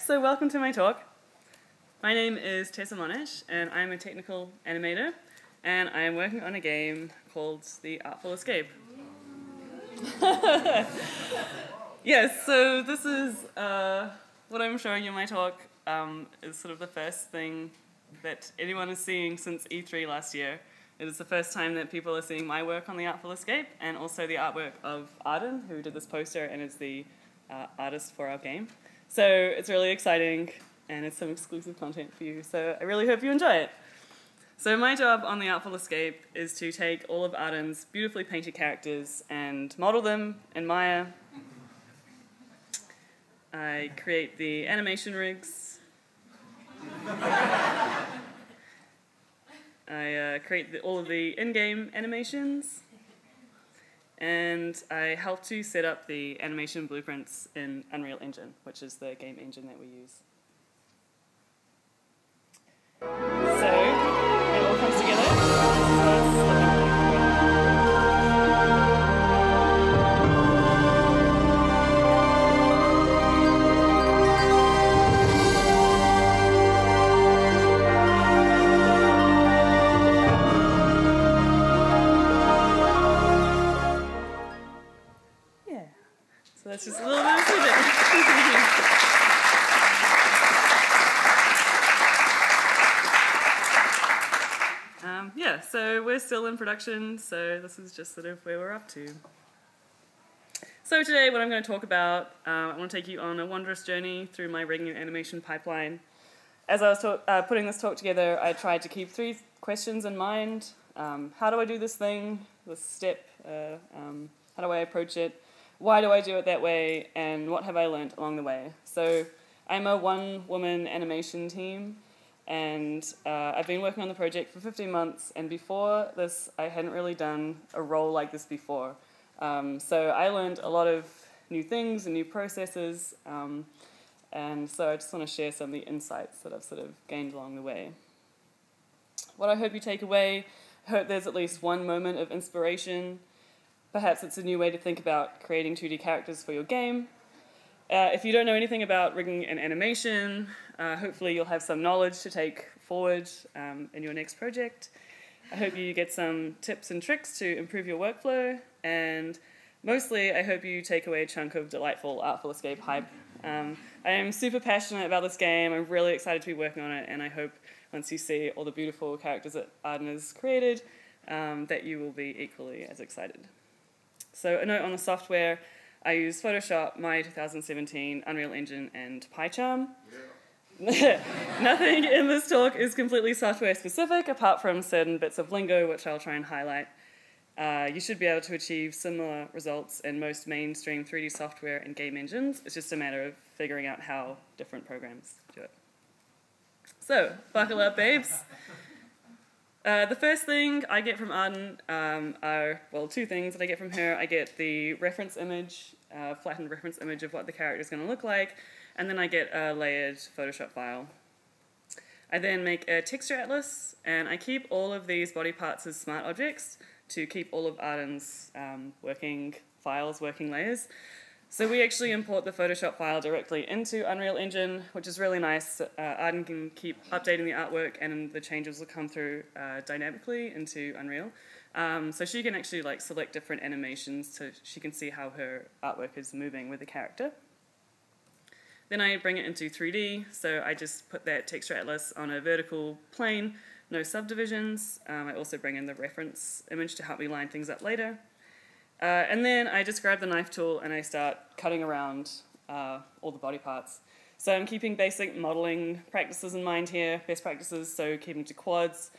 So welcome to my talk. My name is Tessa Monash, and I'm a technical animator, and I am working on a game called the Artful Escape. Yes, so this is what I'm showing you in my talk is sort of the first thing that anyone is seeing since E3 last year. It is the first time that people are seeing my work on the Artful Escape, and also the artwork of Arden, who did this poster and is the artist for our game. So it's really exciting, and it's some exclusive content for you, so I really hope you enjoy it. So my job on the Artful Escape is to take all of Arden's beautifully painted characters and model them in Maya. I create the animation rigs. I create all of the in-game animations. And I help to set up the animation blueprints in Unreal Engine, which is the game engine that we use. So, it all comes together. So that's just a little bit of snippet. Yeah, so we're still in production, so this is just sort of where we're up to. So today what I'm going to talk about, I want to take you on a wondrous journey through my rigging and animation pipeline. As I was putting this talk together, I tried to keep 3 questions in mind. How do I do this thing, this step? How do I approach it? Why do I do it that way, and what have I learned along the way? So I'm a one-woman animation team, and I've been working on the project for 15 months, and before this, I hadn't really done a role like this before. So I learned a lot of new things and new processes, and so I just want to share some of the insights that I've sort of gained along the way. What I hope you take away, I hope there's at least one moment of inspiration. Perhaps it's a new way to think about creating 2D characters for your game. If you don't know anything about rigging and animation, hopefully you'll have some knowledge to take forward in your next project. I hope you get some tips and tricks to improve your workflow, and mostly I hope you take away a chunk of delightful Artful Escape hype. I am super passionate about this game. I'm really excited to be working on it, and I hope once you see all the beautiful characters that Arden has created, that you will be equally as excited. So a note on the software, I use Photoshop, Maya 2017, Unreal Engine, and PyCharm. Yeah. Nothing in this talk is completely software specific, apart from certain bits of lingo, which I'll try and highlight. You should be able to achieve similar results in most mainstream 3D software and game engines. It's just a matter of figuring out how different programs do it. So, buckle up, babes. The first thing I get from Arden are, well, 2 things that I get from her. I get the reference image, flattened reference image of what the character is going to look like, and then I get a layered Photoshop file. I then make a texture atlas, and I keep all of these body parts as smart objects to keep all of Arden's working files, working layers. So we actually import the Photoshop file directly into Unreal Engine, which is really nice. Arden can keep updating the artwork, and the changes will come through dynamically into Unreal. So she can actually select different animations so she can see how her artwork is moving with the character. Then I bring it into 3D, so I just put that texture atlas on a vertical plane, no subdivisions. I also bring in the reference image to help me line things up later. And then I just grab the knife tool and I start cutting around all the body parts. So I'm keeping basic modeling practices in mind here, best practices, so keeping to quads,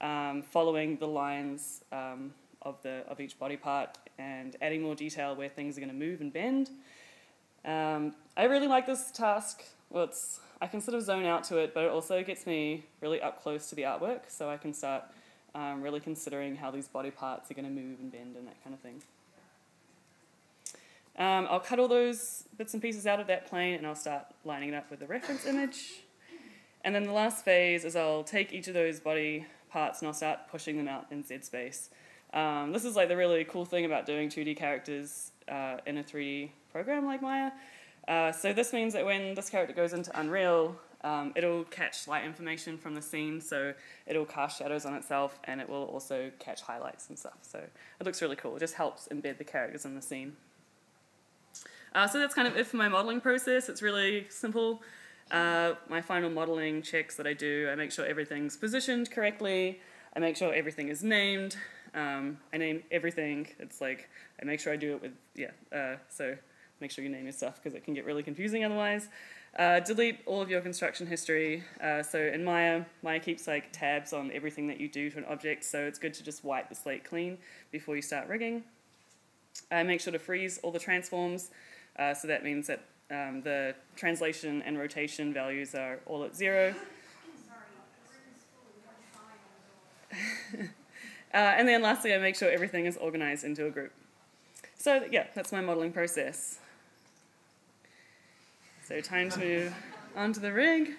following the lines of each body part, and adding more detail where things are going to move and bend. I really like this task. Well, I can sort of zone out to it, but it also gets me really up close to the artwork, so I can start really considering how these body parts are going to move and bend and that kind of thing. I'll cut all those bits and pieces out of that plane, and I'll start lining it up with the reference image. And then the last phase is I'll take each of those body parts and I'll start pushing them out in Z space. This is the really cool thing about doing 2D characters in a 3D program like Maya. So this means that when this character goes into Unreal, it'll catch light information from the scene, so it'll cast shadows on itself, and it will also catch highlights and stuff. So it looks really cool. It just helps embed the characters in the scene. So that's kind of it for my modeling process. It's really simple. My final modeling checks that I do, I make sure everything's positioned correctly. I make sure everything is named. I name everything. It's like, I make sure I do it with, so make sure you name your stuff because it can get really confusing otherwise. Delete all of your construction history. So in Maya keeps like tabs on everything that you do to an object, so it's good to just wipe the slate clean before you start rigging. Make sure to freeze all the transforms. So that means that the translation and rotation values are all at 0. And then lastly, I make sure everything is organized into a group. So yeah, that's my modeling process. So time to move on to the rig.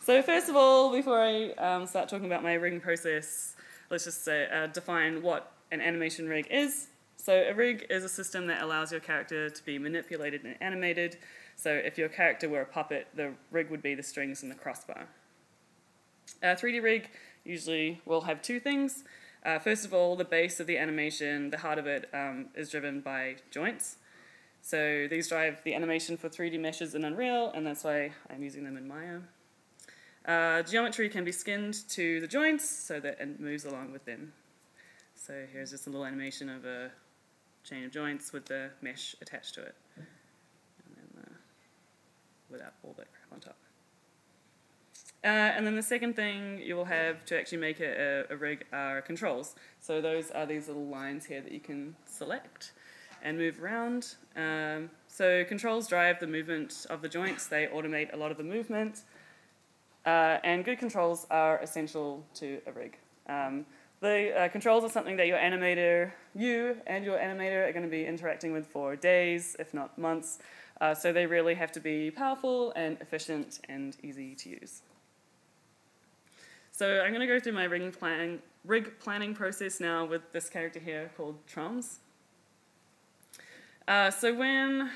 So first of all, before I start talking about my rigging process, let's just say, define what an animation rig is. So a rig is a system that allows your character to be manipulated and animated. So if your character were a puppet, the rig would be the strings and the crossbar. A 3D rig usually will have two things. First of all, the base of the animation, the heart of it, is driven by joints. So these drive the animation for 3D meshes in Unreal, and that's why I'm using them in Maya. Geometry can be skinned to the joints so that it moves along with them. So here's just a little animation of a chain of joints with the mesh attached to it, and then without all that crap on top. And then the second thing you will have to actually make a rig are controls. So those are these little lines here that you can select and move around. So controls drive the movement of the joints. They automate a lot of the movement. And good controls are essential to a rig. The controls are something that you and your animator are going to be interacting with for days, if not months. So they really have to be powerful and efficient and easy to use. So I'm going to go through my rig planning process now with this character here called Trums. So when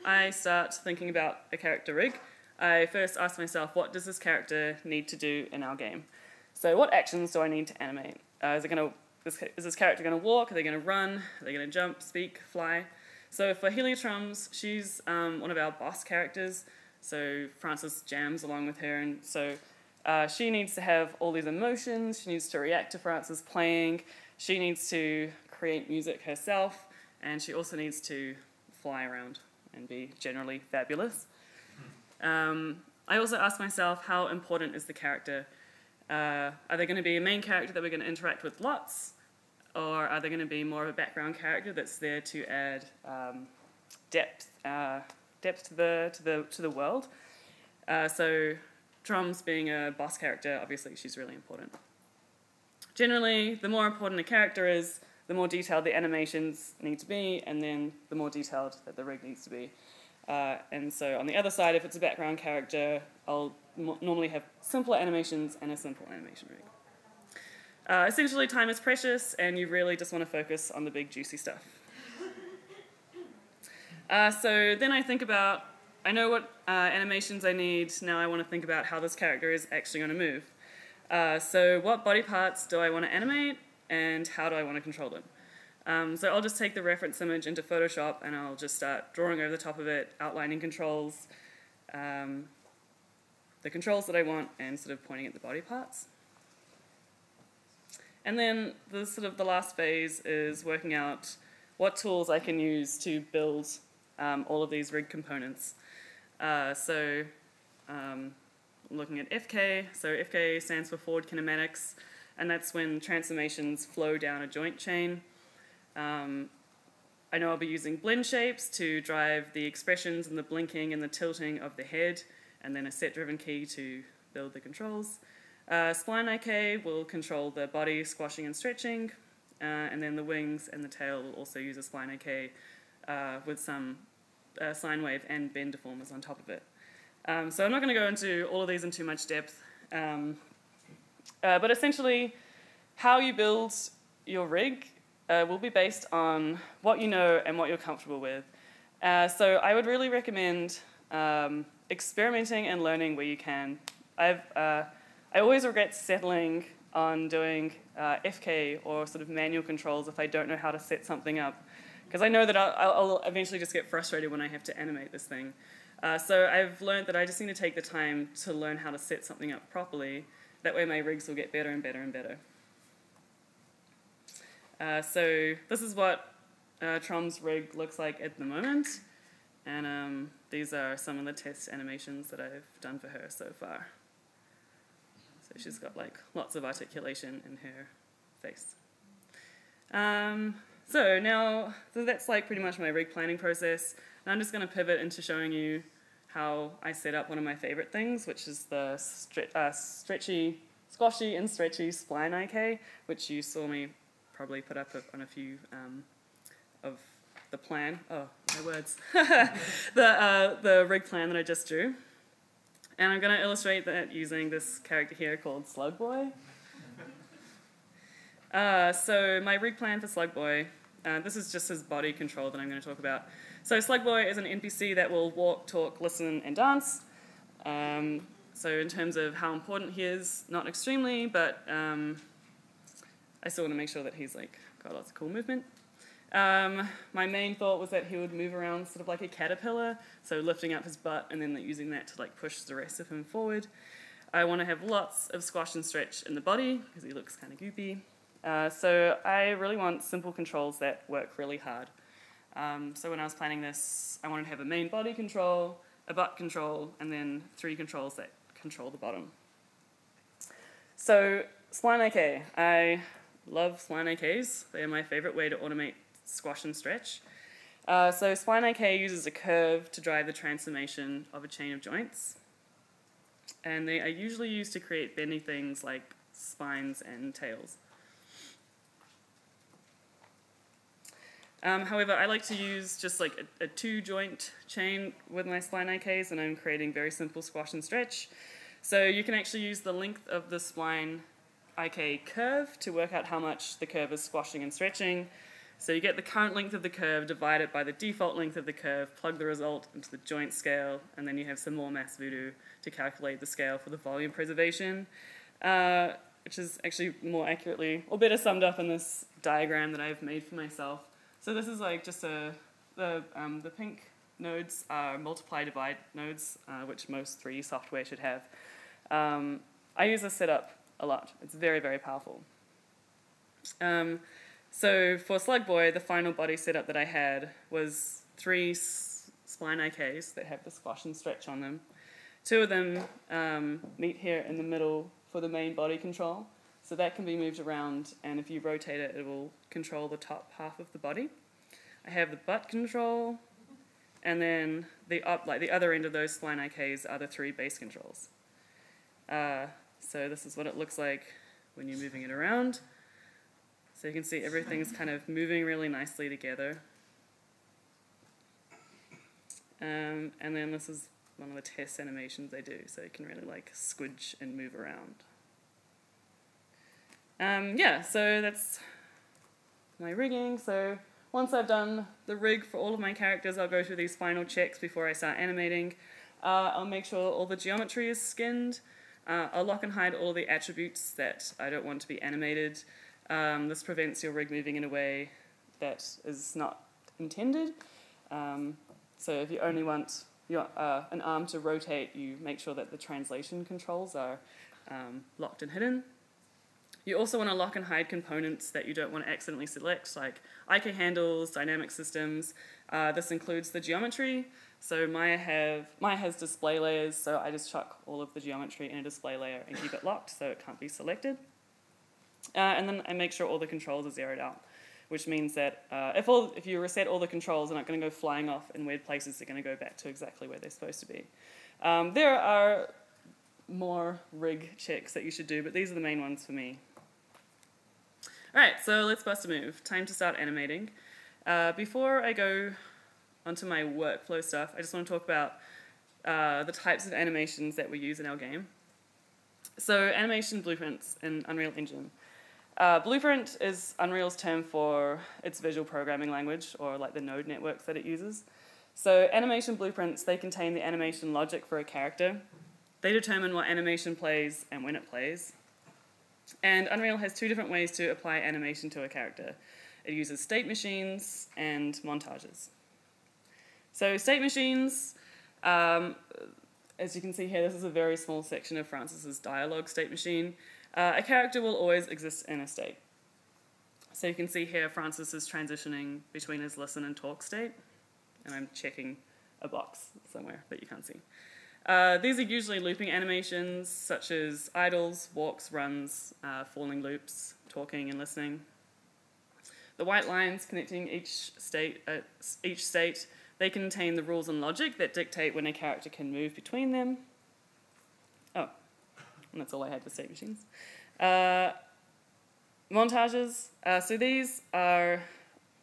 I start thinking about a character rig, I first ask myself, what does this character need to do in our game? So what actions do I need to animate? Is this character going to walk? Are they going to run? Are they going to jump, speak, fly? So for Trums, she's one of our boss characters. So Frances jams along with her, and so she needs to have all these emotions. She needs to react to Frances playing. She needs to create music herself, and she also needs to fly around and be generally fabulous. I also ask myself, how important is the character? Are they going to be a main character that we're going to interact with lots, or are they going to be more of a background character that's there to add depth to the world? So Trums being a boss character, obviously she's really important. Generally, the more important a character is, the more detailed the animations need to be, and then the more detailed that the rig needs to be. And so on the other side, if it's a background character, I'll normally have simpler animations and a simple animation rig. Essentially, time is precious, and you really just want to focus on the big, juicy stuff. So then I know what animations I need. Now I want to think about how this character is actually going to move. So what body parts do I want to animate, and how do I want to control them? So I'll just take the reference image into Photoshop, and I'll just start drawing over the top of it, outlining controls, the controls that I want, and sort of pointing at the body parts. And then the last phase is working out what tools I can use to build all of these rig components. So looking at FK, so FK stands for forward kinematics, and that's when transformations flow down a joint chain. I know I'll be using blend shapes to drive the expressions and the blinking and the tilting of the head, and then a set-driven key to build the controls. Spline IK will control the body squashing and stretching, and then the wings and the tail will also use a spline IK with some sine wave and bend deformers on top of it. So I'm not going to go into all of these in too much depth, but essentially how you build your rig will be based on what you know and what you're comfortable with. So I would really recommend experimenting and learning where you can. I always regret settling on doing FK or sort of manual controls if I don't know how to set something up, because I know that I'll eventually just get frustrated when I have to animate this thing. So I've learned that I just need to take the time to learn how to set something up properly. That way my rigs will get better and better and better. So this is what Trom's rig looks like at the moment, and these are some of the test animations that I've done for her so far. So she's got like lots of articulation in her face. So that's like pretty much my rig planning process. And I'm just going to pivot into showing you how I set up one of my favorite things, which is the squashy and stretchy spline IK, which you saw me probably put up on a few of the plan. Oh, my words. the rig plan that I just drew. And I'm going to illustrate that using this character here called Slug Boy. So my rig plan for Slug Boy, this is just his body control that I'm going to talk about. So Slug Boy is an NPC that will walk, talk, listen, and dance. So in terms of how important he is, not extremely, but I still want to make sure that he's like got lots of cool movement. My main thought was that he would move around sort of like a caterpillar, so lifting up his butt and then using that to like push the rest of him forward. I want to have lots of squash and stretch in the body because he looks kind of goopy. So I really want simple controls that work really hard. So when I was planning this, I wanted to have a main body control, a butt control, and then 3 controls that control the bottom. So Spline IK. I love Spline IKs. They are my favorite way to automate squash and stretch. So Spline IK uses a curve to drive the transformation of a chain of joints. And they are usually used to create bendy things like spines and tails. However, I like to use just like a 2-joint chain with my Spline IKs, and I'm creating very simple squash and stretch. So you can actually use the length of the Spline IK curve to work out how much the curve is squashing and stretching. So you get the current length of the curve divided by the default length of the curve, plug the result into the joint scale, and then you have some more mass voodoo to calculate the scale for the volume preservation, which is actually more accurately or better summed up in this diagram that I've made for myself. So this is like just the pink nodes are multiply-divide nodes, which most 3D software should have. I use this setup a lot. It's very, very powerful. So for Slug Boy, the final body setup that I had was 3 Spline IKs that have the squash and stretch on them. 2 of them meet here in the middle for the main body control. So that can be moved around, and if you rotate it, it will control the top half of the body. I have the butt control, and then the other end of those Spline IKs are the 3 base controls. So this is what it looks like when you're moving it around. So you can see everything's kind of moving really nicely together. And then this is one of the test animations I do, so you can really like squidge and move around. Yeah, so that's my rigging. So once I've done the rig for all of my characters, I'll go through these final checks before I start animating. I'll make sure all the geometry is skinned. I'll lock and hide all the attributes that I don't want to be animated. This prevents your rig moving in a way that is not intended. So if you only want an arm to rotate, you make sure that the translation controls are locked and hidden. You also want to lock and hide components that you don't want to accidentally select, like IK handles, dynamic systems. This includes the geometry. So Maya has display layers, so I just chuck all of the geometry in a display layer and keep it locked so it can't be selected. And then I make sure all the controls are zeroed out, which means that if you reset all the controls, they're not going to go flying off in weird places. They're going to go back to exactly where they're supposed to be. There are more rig checks that you should do, but these are the main ones for me. All right, so let's bust a move. Time to start animating. Before I go onto my workflow stuff, I just want to talk about the types of animations that we use in our game. So animation blueprints in Unreal Engine. Blueprint is Unreal's term for its visual programming language, or like the node networks that it uses. So animation blueprints, they contain the animation logic for a character. They determine what animation plays and when it plays. And Unreal has two different ways to apply animation to a character. It uses state machines and montages. So state machines, as you can see here, this is a very small section of Francis's dialogue state machine. A character will always exist in a state. So you can see here Francis is transitioning between his listen and talk state. And I'm checking a box somewhere that you can't see. These are usually looping animations, such as idles, walks, runs, falling loops, talking and listening. The white lines connecting each state, they contain the rules and logic that dictate when a character can move between them. Oh, and that's all I had for state machines. Montages. So these are,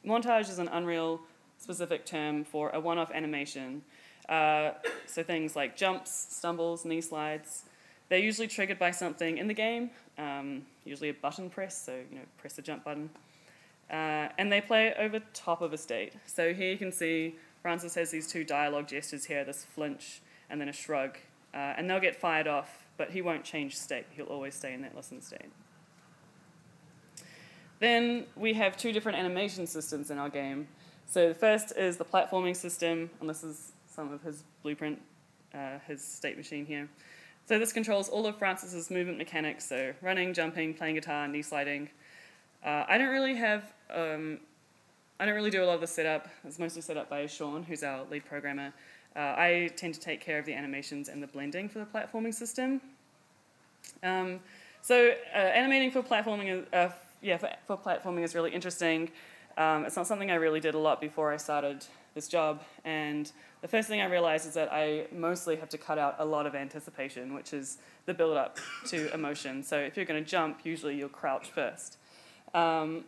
montage is an Unreal specific term for a one-off animation. So things like jumps, stumbles, knee slides. They're usually triggered by something in the game, usually a button press, so press the jump button. And they play over top of a state. So here you can see Francis has these two dialogue gestures here, this flinch and then a shrug. And they'll get fired off, but he won't change state. He'll always stay in that listen state. Then we have two different animation systems in our game. So the first is the platforming system, and this is some of his blueprint, his state machine here. So this controls all of Francis's movement mechanics, so running, jumping, playing guitar, knee sliding. I don't really do a lot of the setup. It's mostly set up by Sean, who's our lead programmer. I tend to take care of the animations and the blending for the platforming system. Animating for platforming for platforming is really interesting. It's not something I really did a lot before I started this job, and the first thing I realized is that I mostly have to cut out a lot of anticipation, which is the build-up to emotion. So if you're going to jump, usually you'll crouch first. So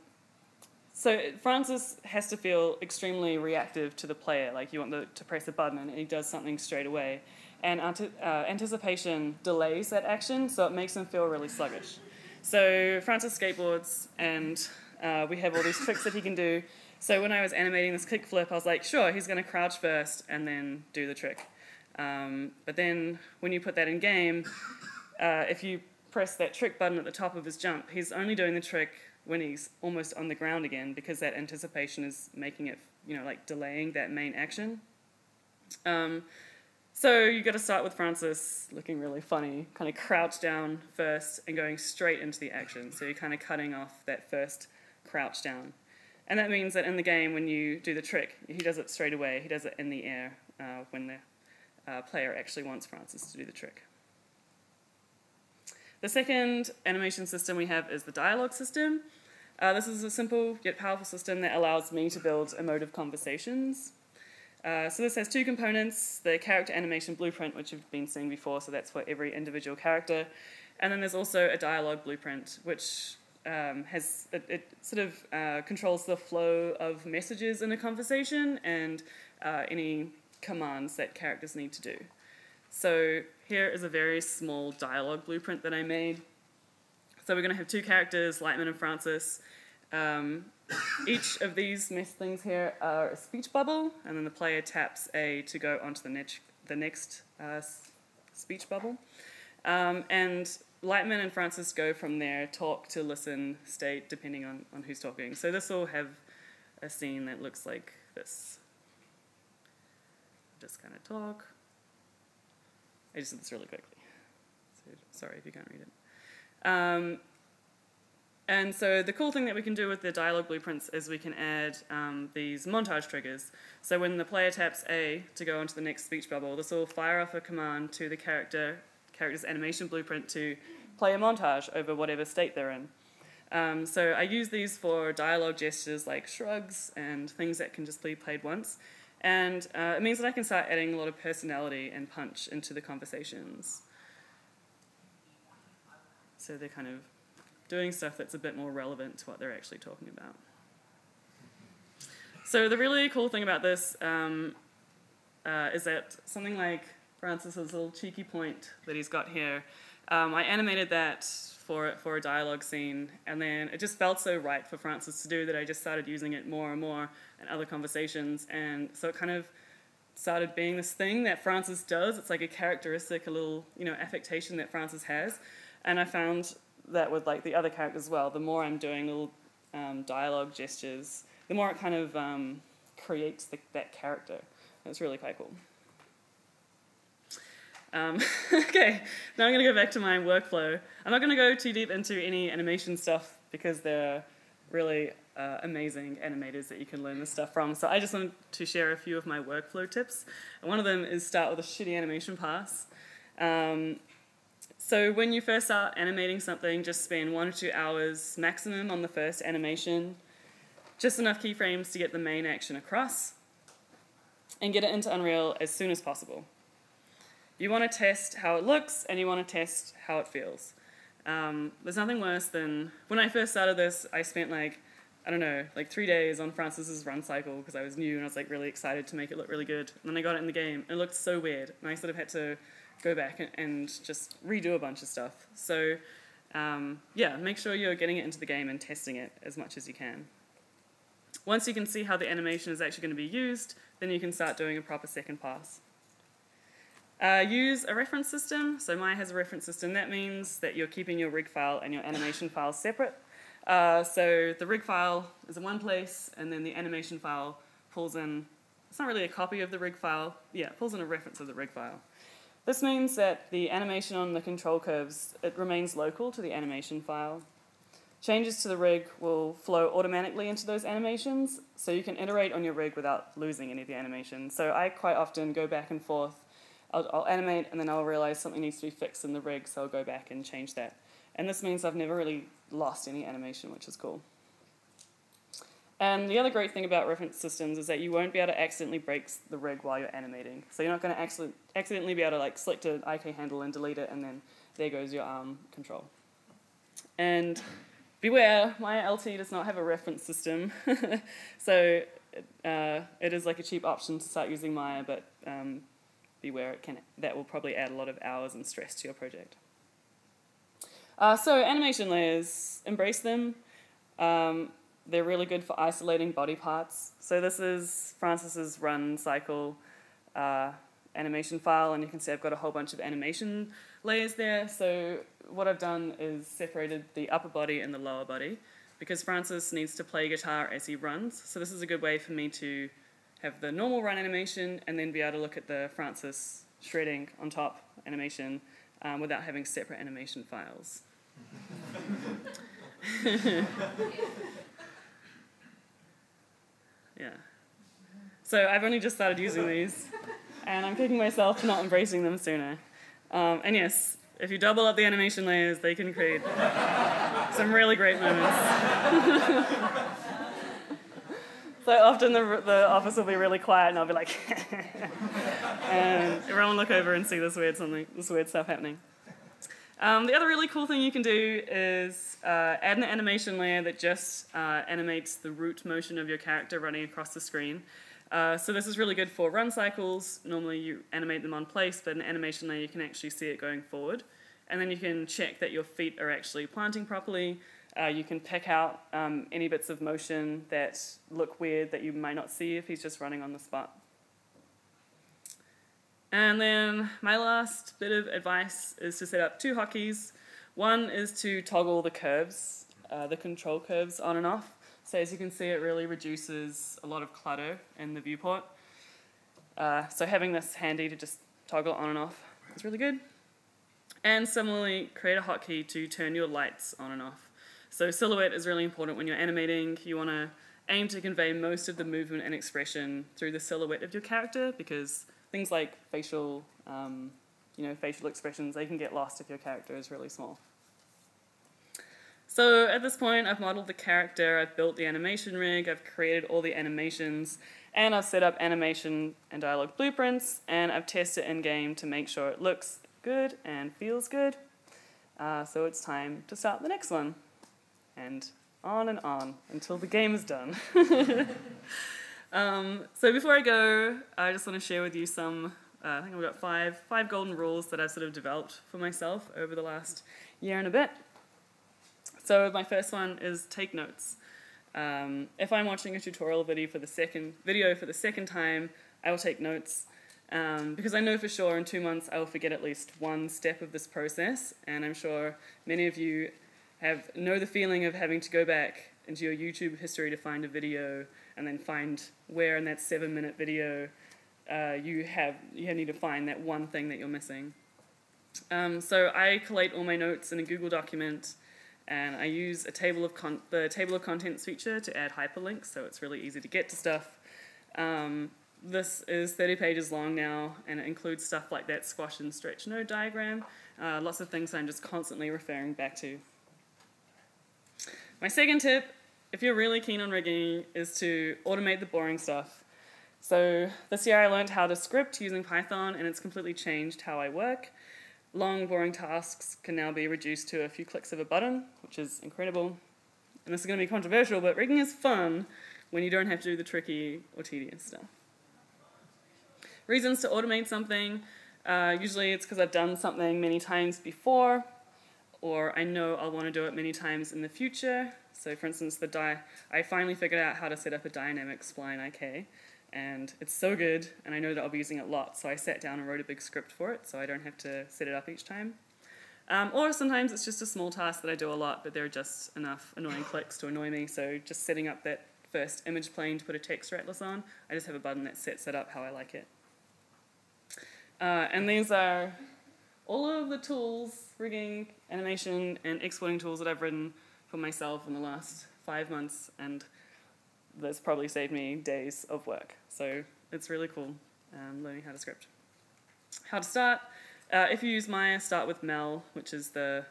Francis has to feel extremely reactive to the player, like you want to press a button and he does something straight away. And anticipation delays that action, so it makes him feel really sluggish. So Francis skateboards, and we have all these tricks that he can do. So when I was animating this kickflip, I was like, sure, he's going to crouch first and then do the trick. But then when you put that in game, if you press that trick button at the top of his jump, he's only doing the trick when he's almost on the ground again, because that anticipation is making it, like delaying that main action. So you got to start with Francis looking really funny, kind of crouch down first and going straight into the action. So you're kind of cutting off that first crouch down. And that means that in the game, when you do the trick, he does it straight away. He does it in the air when the player actually wants Francis to do the trick. The second animation system we have is the dialogue system. This is a simple yet powerful system that allows me to build emotive conversations. So this has two components: the character animation blueprint, which you've been seeing before, so that's for every individual character. And then there's also a dialogue blueprint, which controls the flow of messages in a conversation and any commands that characters need to do. So here is a very small dialogue blueprint that I made. So we're going to have two characters, Lightman and Francis. Each of these things here are a speech bubble, and then the player taps A to go onto the next speech bubble. And Lightman and Francis go from there, talk to listen, state, depending on who's talking. So this will have a scene that looks like this. Just kind of talk. I just did this really quickly, so sorry if you can't read it. And so the cool thing that we can do with the dialogue blueprints is we can add these montage triggers. So when the player taps A to go onto the next speech bubble, this will fire off a command to the character's animation blueprint to play a montage over whatever state they're in. So I use these for dialogue gestures like shrugs and things that can just be played once. And it means that I can start adding a lot of personality and punch into the conversations. So they're kind of doing stuff that's a bit more relevant to what they're actually talking about. So the really cool thing about this is that something like Francis's little cheeky point that he's got here, I animated that for a dialogue scene, and then it just felt so right for Francis to do that I just started using it more and more in other conversations, and so it kind of started being this thing that Francis does. It's like a characteristic, a little, affectation that Francis has. And I found that with like the other characters as well, the more I'm doing little dialogue gestures, the more it kind of creates that character. It's really quite cool. Okay, now I'm going to go back to my workflow. I'm not going to go too deep into any animation stuff because they're really amazing animators that you can learn this stuff from. So I just wanted to share a few of my workflow tips. And one of them is start with a shitty animation pass. So when you first start animating something, just spend 1 or 2 hours maximum on the first animation, just enough keyframes to get the main action across, and get it into Unreal as soon as possible. You want to test how it looks, and you want to test how it feels. There's nothing worse than, when I first started this, I spent like 3 days on Francis's run cycle because I was new and I was like really excited to make it look really good. And then I got it in the game, and it looked so weird, and I sort of had to go back and just redo a bunch of stuff. So yeah, make sure you're getting it into the game and testing it as much as you can. Once you can see how the animation is actually going to be used, then you can start doing a proper second pass. Use a reference system. So Maya has a reference system. That means that you're keeping your rig file and your animation file separate. So the rig file is in one place, and then the animation file pulls in, it's not really a copy of the rig file, yeah, it pulls in a reference of the rig file. This means that the animation on the control curves, it remains local to the animation file. Changes to the rig will flow automatically into those animations, so you can iterate on your rig without losing any of the animation. So I quite often go back and forth. I'll animate, and then I'll realize something needs to be fixed in the rig, so I'll go back and change that. And this means I've never really lost any animation, which is cool. And the other great thing about reference systems is that you won't be able to accidentally break the rig while you're animating. So you're not going to accidentally be able to like select an IK handle and delete it, and then there goes your arm control. And beware, my LT does not have a reference system. So it is like a cheap option to start using Maya, but beware, that will probably add a lot of hours and stress to your project. So animation layers, embrace them. They're really good for isolating body parts. So this is Francis's run cycle animation file, and you can see I've got a whole bunch of animation layers there. So what I've done is separated the upper body and the lower body, because Francis needs to play guitar as he runs. So this is a good way for me to have the normal run animation and then be able to look at the Francis shredding on top animation without having separate animation files. Yeah. So I've only just started using these, and I'm kicking myself for not embracing them sooner. And yes, if you double up the animation layers, they can create some really great moments. So often the office will be really quiet, and I'll be like, and everyone will look over and see this weird stuff happening. The other really cool thing you can do is add an animation layer that just animates the root motion of your character running across the screen. So this is really good for run cycles. Normally you animate them on place, but in an animation layer you can actually see it going forward. And then you can check that your feet are actually planting properly. You can pick out any bits of motion that look weird that you might not see if he's just running on the spot. And then my last bit of advice is to set up 2 hotkeys. One is to toggle the curves, the control curves on and off. So as you can see, it really reduces a lot of clutter in the viewport. So having this handy to just toggle on and off is really good. And similarly, create a hotkey to turn your lights on and off. So silhouette is really important when you're animating. You want to aim to convey most of the movement and expression through the silhouette of your character, because things like facial expressions, they can get lost if your character is really small. So at this point, I've modeled the character, I've built the animation rig, I've created all the animations, and I've set up animation and dialogue blueprints, and I've tested in-game to make sure it looks good and feels good. So it's time to start the next one. And on until the game is done. So before I go, I just want to share with you some, I think I've got five golden rules that I've sort of developed for myself over the last year and a bit. So my first one is take notes. If I'm watching a tutorial video for the second time, I will take notes. Because I know for sure in 2 months I will forget at least one step of this process, and I'm sure many of you know the feeling of having to go back into your YouTube history to find a video and then find where in that 7-minute video you need to find that one thing that you're missing. So I collate all my notes in a Google document, and I use the table of contents feature to add hyperlinks, so it's really easy to get to stuff. This is 30 pages long now, and it includes stuff like that squash and stretch node diagram, lots of things I'm just constantly referring back to. My second tip, if you're really keen on rigging, is to automate the boring stuff. So this year I learned how to script using Python, and it's completely changed how I work. Long, boring tasks can now be reduced to a few clicks of a button, which is incredible. And this is going to be controversial, but rigging is fun when you don't have to do the tricky or tedious stuff. Reasons to automate something, usually it's because I've done something many times before, or I know I'll want to do it many times in the future. So for instance, I finally figured out how to set up a dynamic spline IK, and it's so good, and I know that I'll be using it a lot, so I sat down and wrote a big script for it, so I don't have to set it up each time. Or sometimes it's just a small task that I do a lot, but there are just enough annoying clicks to annoy me, so just setting up that first image plane to put a text atlas on, I just have a button that sets it up how I like it. And these are all of the tools, rigging, animation, and exporting tools that I've written for myself in the last 5 months, and that's probably saved me days of work. So it's really cool learning how to script. How to start. If you use Maya, start with Mel, which is the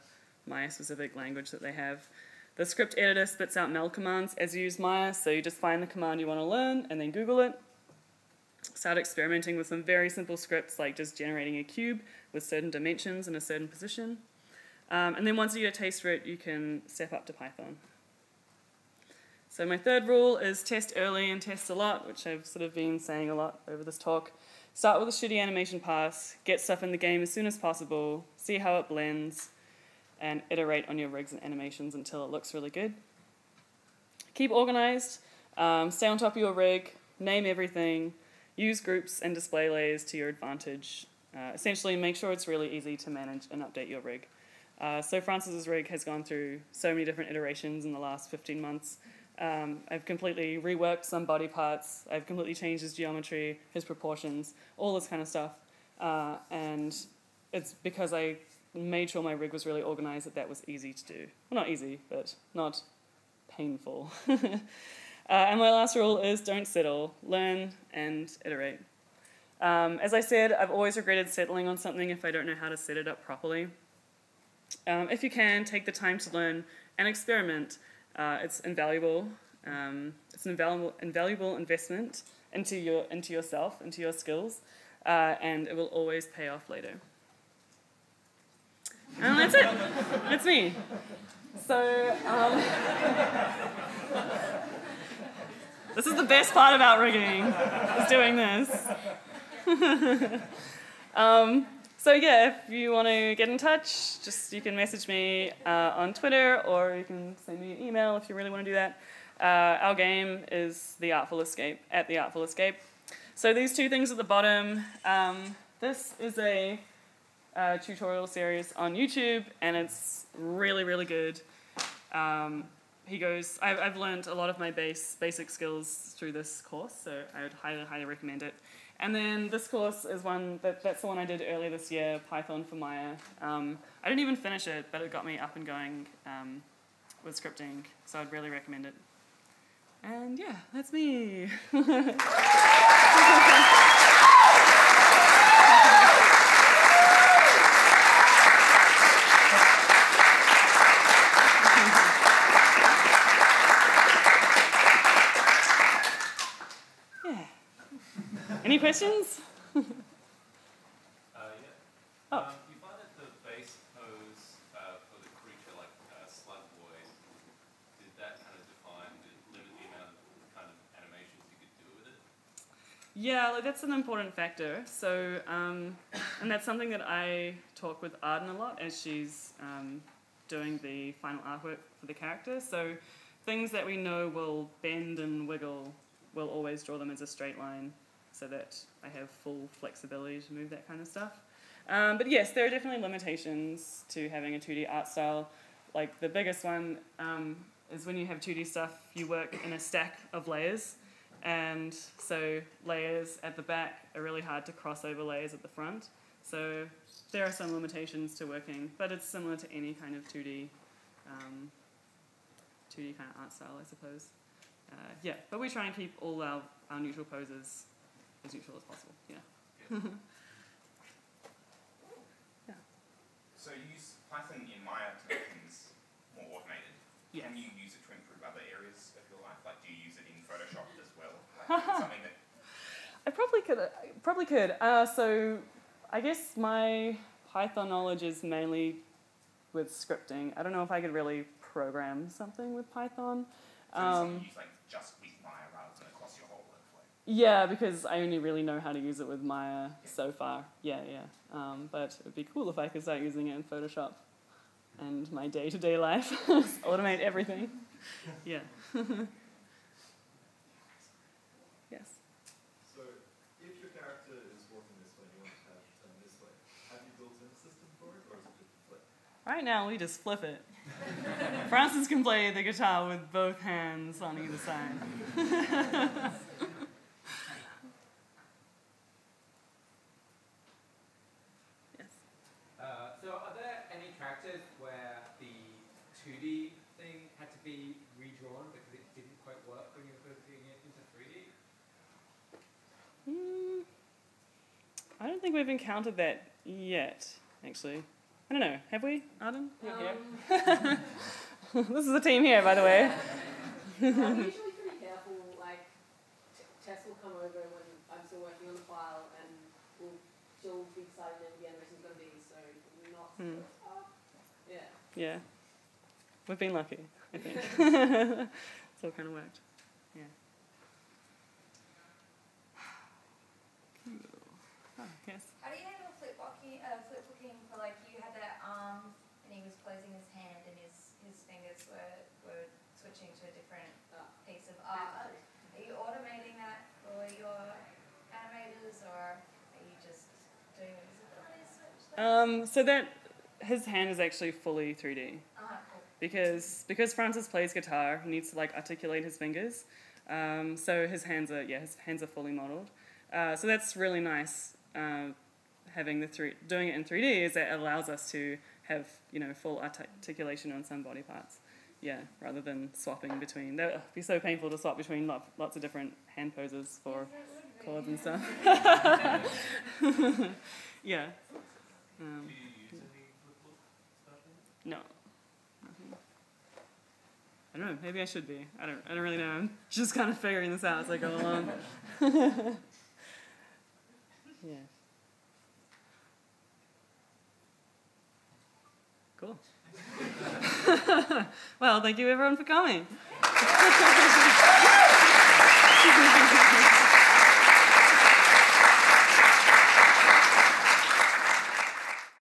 Maya-specific language that they have. The script editor spits out Mel commands as you use Maya, so you just find the command you want to learn and then Google it. Start experimenting with some very simple scripts like just generating a cube with certain dimensions in a certain position. And then once you get a taste for it, you can step up to Python. So my third rule is test early and test a lot, which I've sort of been saying a lot over this talk. Start with a shitty animation pass, get stuff in the game as soon as possible, see how it blends, and iterate on your rigs and animations until it looks really good. Keep organized, stay on top of your rig, name everything, use groups and display layers to your advantage. Essentially, make sure it's really easy to manage and update your rig. So Francis's rig has gone through so many different iterations in the last 15 months. I've completely reworked some body parts. I've completely changed his geometry, his proportions, all this kind of stuff. And it's because I made sure my rig was really organized that was easy to do. Well, not easy, but not painful. And my last rule is don't settle, learn and iterate. As I said, I've always regretted settling on something if I don't know how to set it up properly. If you can, take the time to learn and experiment. It's invaluable. It's an invaluable investment into yourself, into your skills, and it will always pay off later. And that's it. That's me. So, this is the best part about rigging, is doing this. So yeah, if you want to get in touch, you can message me on Twitter, or you can send me an email if you really want to do that. Our game is the Artful Escape, at the Artful Escape. So these two things at the bottom, this is a tutorial series on YouTube, and it's really, really good. I've learned a lot of my basic skills through this course, so I would highly, highly recommend it. And then this course is that's the one I did earlier this year, Python for Maya. I didn't even finish it, but it got me up and going with scripting, so I'd really recommend it. And yeah, that's me. Any questions? Yeah. Oh. You find that the base pose for the creature, like Slug Boy, did that kind of limit the amount of kind of animations you could do with it? Yeah, that's an important factor. So, and that's something that I talk with Arden a lot as she's doing the final artwork for the character. So, things that we know will bend and wiggle, we'll always draw them as a straight line. so that I have full flexibility to move that kind of stuff. But yes, there are definitely limitations to having a 2D art style. Like the biggest one is when you have 2D stuff, you work in a stack of layers. And so layers at the back are really hard to cross over layers at the front. So there are some limitations to working, but it's similar to any kind of 2D kind of art style, I suppose. Yeah, but we try and keep all our neutral poses as neutral as possible. Yeah. Yeah. So you use Python in Maya to make things more automated. Yes. Can you use it to improve other areas of your life? Like, do you use it in Photoshop as well? Like, something that I probably could. So I guess my Python knowledge is mainly with scripting. I don't know if I could really program something with Python. so you use like just with Maya rather than across your whole workflow. Yeah, because I only really know how to use it with Maya so far. Yeah. But it would be cool if I could start using it in Photoshop and my day-to-day life. Automate everything. Yeah. Yes. So, if your character is walking this way and you want to have it turn this way, have you built in a system for it, or is it just a flip? Right now, we just flip it. Francis can play the guitar with both hands on either side. Yes. So are there any characters where the 2D thing had to be redrawn because it didn't quite work when you were putting it into 3D? I don't think we've encountered that yet, actually. I don't know. Have we, Arden? You're here. This is the team here, by the way. I'm usually pretty careful. Like, Tess will come over when I'm still working on the file, and she'll be deciding when the animation's going to be, so not. Yeah. Yeah. We've been lucky, I think. It's all kind of worked. Yeah. Oh, yes. How do you handle flip hooking for, like, you had that arm and he was closing his hand and his fingers were switching to a different piece of art. Are you automating that for your animators, or are you just doing a visibility switch? So that his hand is actually fully 3D. Cool. Because Francis plays guitar, he needs to like articulate his fingers. So his hands are fully modeled. So that's really nice. Having doing it in 3D is that it allows us to have full articulation on some body parts. Yeah, rather than swapping between. That would be so painful to swap between lots of different hand poses for chords and stuff. Yeah. Do you use any flip stuff in it? No. Nothing. I don't know. Maybe I should be. I don't really know. I'm just kind of figuring this out as I go along. Yeah. Cool. Well, thank you everyone for coming.